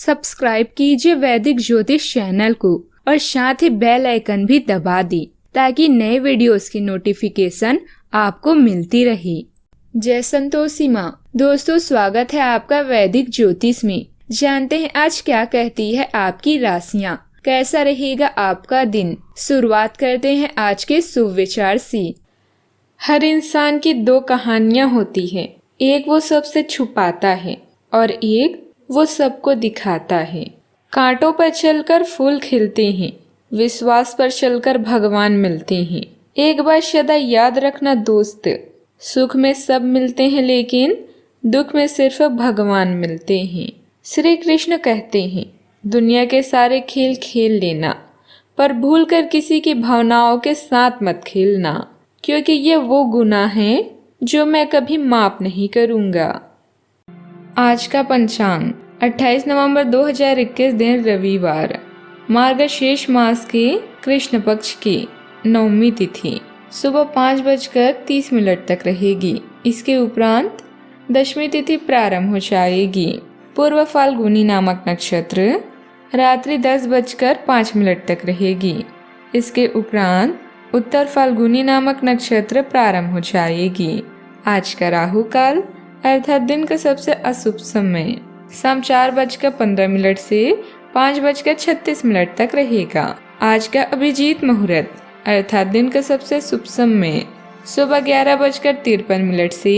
Subscribe कीजिए वैदिक ज्योतिष चैनल को और साथ ही बेल आइकन भी दबा दी ताकि नए वीडियोस की नोटिफिकेशन आपको मिलती रहे। जय संतोषी माँ। दोस्तों, स्वागत है आपका वैदिक ज्योतिष में। जानते हैं आज क्या कहती है आपकी राशियाँ, कैसा रहेगा आपका दिन। शुरुआत करते हैं आज के शुभ विचार से। हर इंसान की दो कहानियां होती है, एक वो सबसे छुपाता है और एक वो सबको दिखाता है। कांटों पर चलकर फूल खिलते हैं, विश्वास पर चलकर भगवान मिलते हैं। एक बात सदा याद रखना दोस्त, सुख में सब मिलते हैं लेकिन दुख में सिर्फ भगवान मिलते हैं। श्री कृष्ण कहते हैं, दुनिया के सारे खेल खेल लेना पर भूल कर किसी की भावनाओं के साथ मत खेलना, क्योंकि ये वो गुनाह है जो मैं कभी माफ नहीं करूंगा। आज का पंचांग 28 नवंबर 2021 दिन रविवार, मार्गशीर्ष मास के कृष्ण पक्ष की नवमी तिथि सुबह 5:30 तक रहेगी। इसके उपरांत दशमी तिथि प्रारंभ हो जाएगी। पूर्व फाल्गुनी नामक नक्षत्र रात्रि 10:05 तक रहेगी। इसके उपरांत उत्तर फाल्गुनी नामक नक्षत्र प्रारंभ हो जाएगी। आज का राहु काल अर्थात दिन का सबसे अशुभ समय शाम 4:15 से 5:36 तक रहेगा। आज का अभिजीत मुहूर्त अर्थात दिन का सबसे शुभ समय सुबह 11:53 से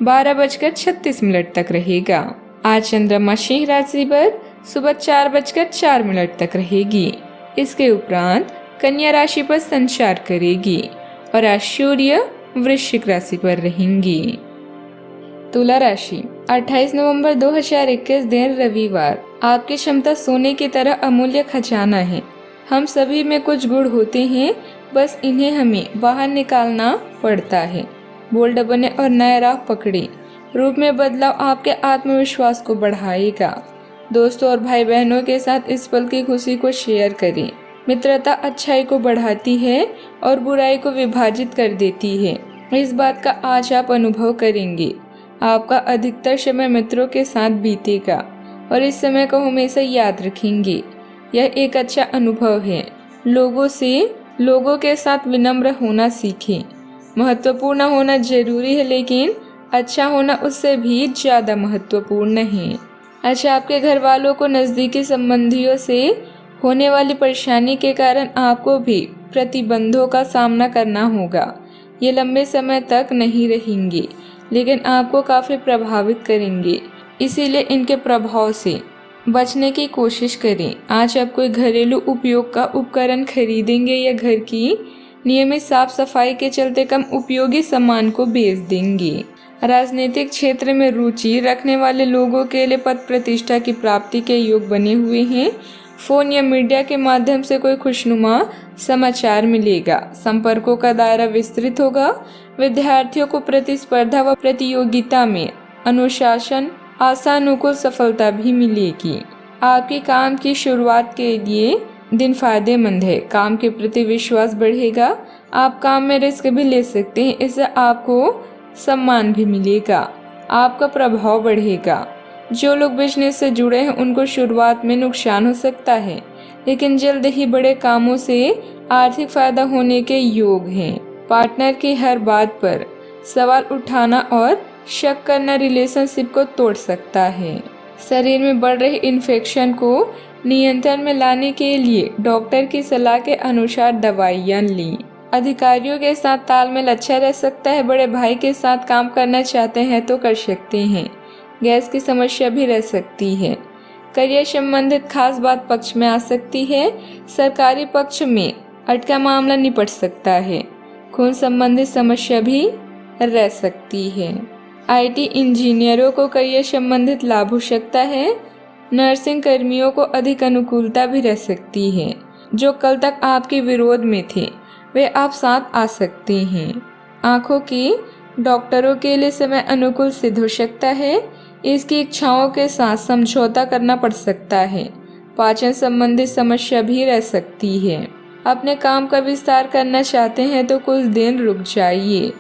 12:36 तक रहेगा। आज चंद्रमा सिंह राशि पर सुबह 4:04 तक रहेगी। इसके उपरांत कन्या राशि पर संचार करेगी और आज सूर्य वृश्चिक राशि पर रहेंगी। तुला राशि 28 नवंबर 2021 दिन रविवार, आपकी क्षमता सोने की तरह अमूल्य खजाना है। हम सभी में कुछ गुण होते हैं, बस इन्हें हमें बाहर निकालना पड़ता है। बोल्ड बने और नया राह पकड़े। रूप में बदलाव आपके आत्मविश्वास को बढ़ाएगा। दोस्तों और भाई बहनों के साथ इस पल की खुशी को शेयर करें। मित्रता अच्छाई को बढ़ाती है और बुराई को विभाजित कर देती है। इस बात का आज आप अनुभव करेंगे। आपका अधिकतर समय मित्रों के साथ बीतेगा और इस समय को हमेशा याद रखेंगे। यह एक अच्छा अनुभव है। लोगों के साथ विनम्र होना सीखें। महत्वपूर्ण होना जरूरी है, लेकिन अच्छा होना उससे भी ज्यादा महत्वपूर्ण है। अच्छा, आपके घर वालों को नजदीकी संबंधियों से होने वाली परेशानी के कारण आपको भी प्रतिबंधों का सामना करना होगा। ये लंबे समय तक नहीं रहेंगे, लेकिन आपको काफी प्रभावित करेंगे, इसीलिए इनके प्रभाव से बचने की कोशिश करें। आज आप कोई घरेलू उपयोग का उपकरण खरीदेंगे या घर की नियमित साफ सफाई के चलते कम उपयोगी सामान को बेच देंगे। राजनीतिक क्षेत्र में रुचि रखने वाले लोगों के लिए पद प्रतिष्ठा की प्राप्ति के योग बने हुए हैं। फोन या मीडिया के माध्यम से कोई खुशनुमा समाचार मिलेगा। संपर्कों का दायरा विस्तृत होगा। विद्यार्थियों को प्रतिस्पर्धा व प्रतियोगिता में अनुशासन आशानुकूल सफलता भी मिलेगी। आपके काम की शुरुआत के लिए दिन फायदेमंद है। काम के प्रति विश्वास बढ़ेगा। आप काम में रिस्क भी ले सकते हैं, इससे आपको सम्मान भी मिलेगा। आपका प्रभाव बढ़ेगा। जो लोग बिजनेस से जुड़े हैं उनको शुरुआत में नुकसान हो सकता है, लेकिन जल्द ही बड़े कामों से आर्थिक फायदा होने के योग हैं। पार्टनर की हर बात पर सवाल उठाना और शक करना रिलेशनशिप को तोड़ सकता है। शरीर में बढ़ रही इन्फेक्शन को नियंत्रण में लाने के लिए डॉक्टर की सलाह के अनुसार दवाइयाँ लीं। अधिकारियों के साथ तालमेल अच्छा रह सकता है। बड़े भाई के साथ काम करना चाहते हैं तो कर सकते हैं। गैस की समस्या भी रह सकती है। करियर संबंधित खास बात पक्ष में आ सकती है। सरकारी पक्ष में अटका मामला निपट सकता है। खून संबंधित समस्या भी रह सकती है। आईटी इंजीनियरों को करियर संबंधित लाभ हो सकता है। नर्सिंग कर्मियों को अधिक अनुकूलता भी रह सकती है। जो कल तक आपके विरोध में थे वे आप साथ आ सकते हैं। आंखों की डॉक्टरों के लिए समय अनुकूल सिद्ध हो सकता है। इसकी इच्छाओं के साथ समझौता करना पड़ सकता है। पाचन संबंधित समस्या भी रह सकती है। अपने काम का विस्तार करना चाहते हैं तो कुछ दिन रुक जाइए।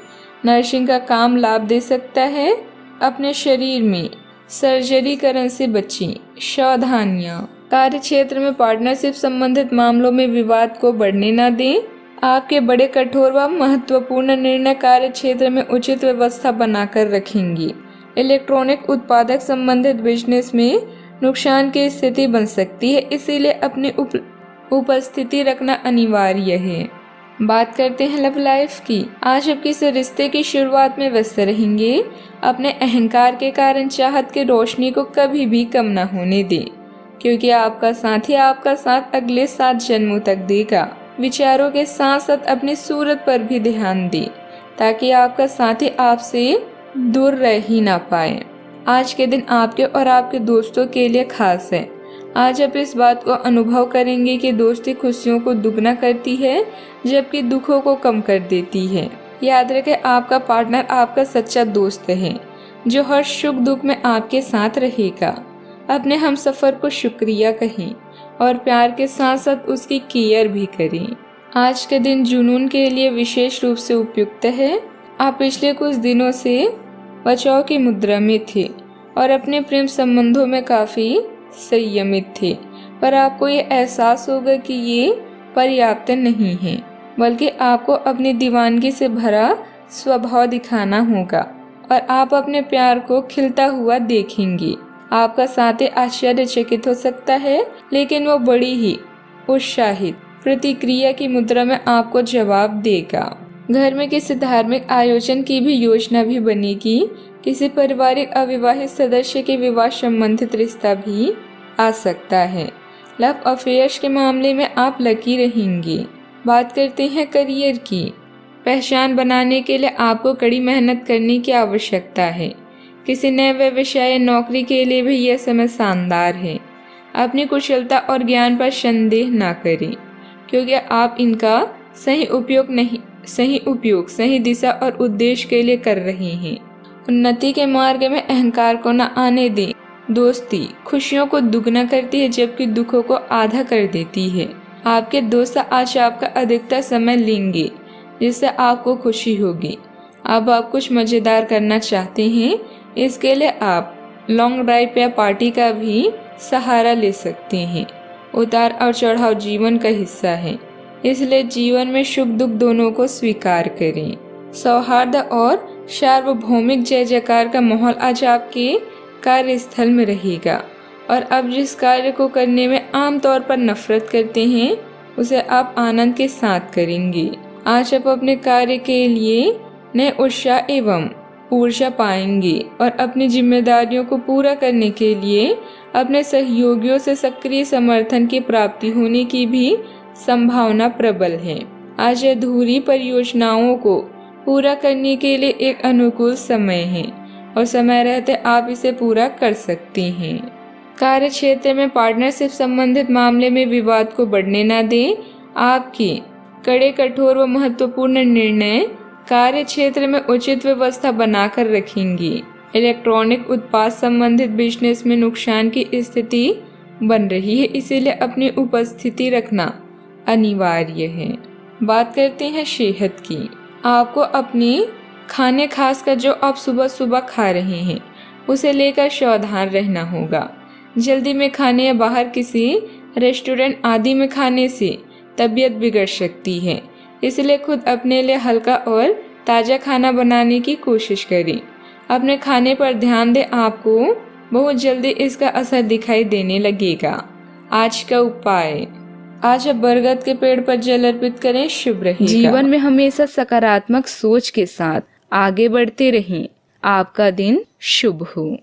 नर्सिंग का काम लाभ दे सकता है। अपने शरीर में सर्जरीकरण से बचें। सावधानियां। कार्य क्षेत्र में पार्टनरशिप संबंधित मामलों में विवाद को बढ़ने न दें। आपके बड़े कठोर व महत्वपूर्ण निर्णय कार्य क्षेत्र में उचित व्यवस्था बनाकर रखेंगी। इलेक्ट्रॉनिक उत्पादक संबंधित बिजनेस में नुकसान की स्थिति बन सकती है, इसीलिए अपनी उपस्थिति रखना अनिवार्य है। बात करते हैं लव लाइफ की। आज आप किसी रिश्ते की शुरुआत में व्यस्त रहेंगे। अपने अहंकार के कारण चाहत की रोशनी को कभी भी कम न होने दें, क्योंकि आपका साथी आपका साथ अगले 7 जन्मों तक देगा। विचारों के साथ साथ अपनी सूरत पर भी ध्यान दें, ताकि आपका साथी आपसे दूर रह ही ना पाए। आज के दिन आपके और आपके दोस्तों के लिए खास है। आज आप इस बात को अनुभव करेंगे कि दोस्ती खुशियों को दुगना करती है, जबकि दुखों को कम कर देती है। याद रखें, आपका पार्टनर आपका सच्चा दोस्त है, जो हर सुख दुख में आपके साथ रहेगा। अपने हमसफर को शुक्रिया कहें और प्यार के साथ साथ उसकी केयर भी करें। आज के दिन जुनून के लिए विशेष रूप से उपयुक्त है। आप पिछले कुछ दिनों से बचाव की मुद्रा में थे और अपने प्रेम संबंधों में काफी संयमित थे, पर आपको ये एहसास होगा कि ये पर्याप्त नहीं है, बल्कि आपको अपनी दीवानगी से भरा स्वभाव दिखाना होगा और आप अपने प्यार को खिलता हुआ देखेंगे। आपका साथी आश्चर्यचकित हो सकता है, लेकिन वो बड़ी ही उत्साहित प्रतिक्रिया की मुद्रा में आपको जवाब देगा। घर में किसी धार्मिक आयोजन की भी योजना भी बनेगी। किसी पारिवारिक अविवाहित सदस्य के विवाह संबंधित रिश्ता भी आ सकता है। लव अफेयर्स के मामले में आप लकी रहेंगे। बात करते हैं करियर की। पहचान बनाने के लिए आपको कड़ी मेहनत करने की आवश्यकता है। किसी नए व्यवसाय या नौकरी के लिए भी यह समय शानदार है। अपनी कुशलता और ज्ञान पर संदेह ना करें, क्योंकि आप इनका सही उपयोग सही दिशा और उद्देश्य के लिए कर रहे हैं। उन्नति के मार्ग में अहंकार को न आने दें। दोस्ती खुशियों को दुगना करती है, जबकि दुखों को आधा कर देती है। आपके दोस्त आज आपका अधिकतर समय लेंगे, जिससे आपको खुशी होगी। अब आप कुछ मजेदार करना चाहते हैं, इसके लिए आप लॉन्ग ड्राइव या पार्टी का भी सहारा ले सकते हैं। उतार और चढ़ाव जीवन का हिस्सा है, इसलिए जीवन में सुख दुख दोनों को स्वीकार करें। सौहार्द और सार्वभौमिक जय जयकार का माहौल आज आपके कार्यस्थल में रहेगा, और अब जिस कार्य को करने में आमतौर पर नफरत करते हैं, उसे आप आनंद के साथ करेंगे। आज आप अपने कार्य के लिए नए उत्साह एवं ऊर्जा पाएंगे और अपनी जिम्मेदारियों को पूरा करने के लिए अपने सहयोगियों से सक्रिय समर्थन की प्राप्ति होने की भी संभावना प्रबल है। आज अधूरी परियोजनाओं को पूरा करने के लिए एक अनुकूल समय है और समय रहते आप इसे पूरा कर सकते हैं। कार्य क्षेत्र में पार्टनरशिप संबंधित मामले में विवाद को बढ़ने न दें। आपके कड़े कठोर व महत्वपूर्ण निर्णय कार्य क्षेत्र में उचित व्यवस्था बनाकर रखेंगी। इलेक्ट्रॉनिक उत्पाद संबंधित बिजनेस में नुकसान की स्थिति बन रही है, इसीलिए अपनी उपस्थिति रखना अनिवार्य है। बात करते हैं सेहत की। आपको अपने खाने, खासकर जो आप सुबह सुबह खा रहे हैं, उसे लेकर सावधान रहना होगा। जल्दी में खाने या बाहर किसी रेस्टोरेंट आदि में खाने से तबीयत बिगड़ सकती है, इसलिए खुद अपने लिए हल्का और ताज़ा खाना बनाने की कोशिश करें। अपने खाने पर ध्यान दें, आपको बहुत जल्दी इसका असर दिखाई देने लगेगा। आज का उपाय, आज आप बरगद के पेड़ पर जल अर्पित करें, शुभ रहेगा। जीवन में हमेशा सकारात्मक सोच के साथ आगे बढ़ते रहें। आपका दिन शुभ हो।